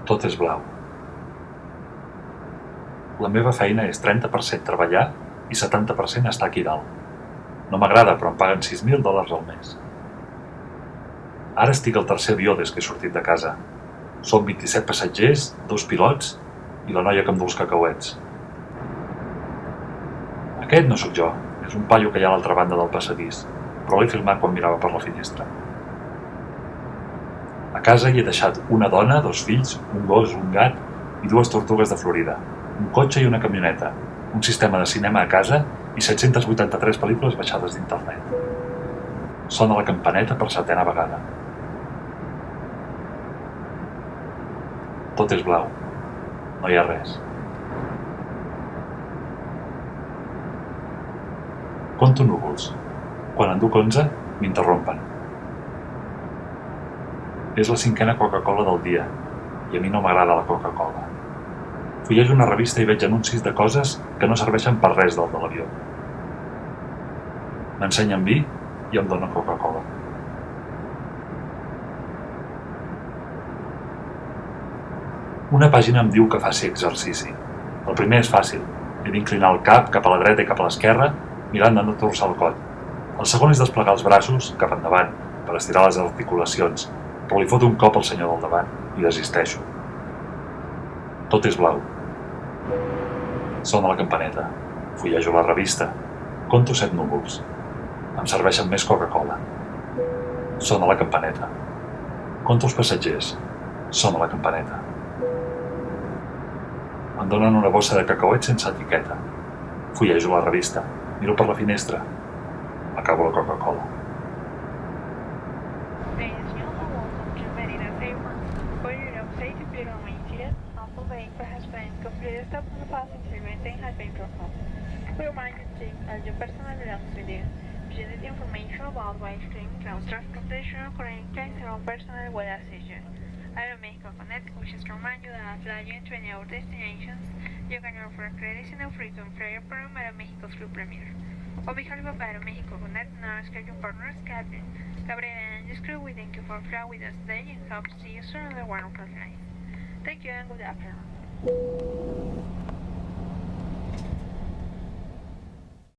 Tot és blau. La meva feina és 30% treballar i 70% estar aquí dalt. No m'agrada, però em paguen $6.000 al mes. Ara estic al tercer avió des que he sortit de casa. Som 27 passatgers, 2 pilots i la noia que em du els cacauets. Aquest no sóc jo, és un paio que hi ha a l'altra banda del passadís, però l'he filmat quan mirava per la finestra. A casa hi he deixat una dona, 2 fills, un gos, un gat i 2 tortugues de Florida, un cotxe i una camioneta, un sistema de cinema a casa i 783 pel·lícules baixades d'internet. Sona la campaneta per 7ª vegada. Tot és blau. No hi ha res. Conto núvols. Quan en duc 11, m'interrompen. És la 5ª Coca-Cola del dia, i a mi no m'agrada la Coca-Cola. Fullejo una revista i veig anuncis de coses que no serveixen per res del de l'avió. M'ensenyen vi i em donen Coca-Cola. Una pàgina em diu que faci exercici. El primer és fàcil. He d'inclinar el cap cap a la dreta i cap a l'esquerra, mirant de no torçar el coll. El segon és desplegar els braços cap endavant, per estirar les articulacions, però li foto un cop al senyor del davant i desisteixo. Tot és blau. Sona la campaneta. Fullejo la revista. Conto 7 núvols. Em serveixen més Coca-Cola. Sona la campaneta. Conto els passatgers. Sona la campaneta. Em donen una bossa de cacauets sense etiqueta. Fullejo la revista. Miro per la finestra. Acabo la Coca-Cola. As your personalidad video, presented information about why stream transportation occurring several personal web associations. Aeromexico Connect wishes to remind you that flying to any of destinations, you can offer credits in a frequent flyer program at Aeromexico's Club Premier. On behalf of Aeromexico Connect and our scheduled partners, Captain Gabriel and his crew, we thank you for flying with us today and hope to see you soon on the one of the line. Thank you and good afternoon.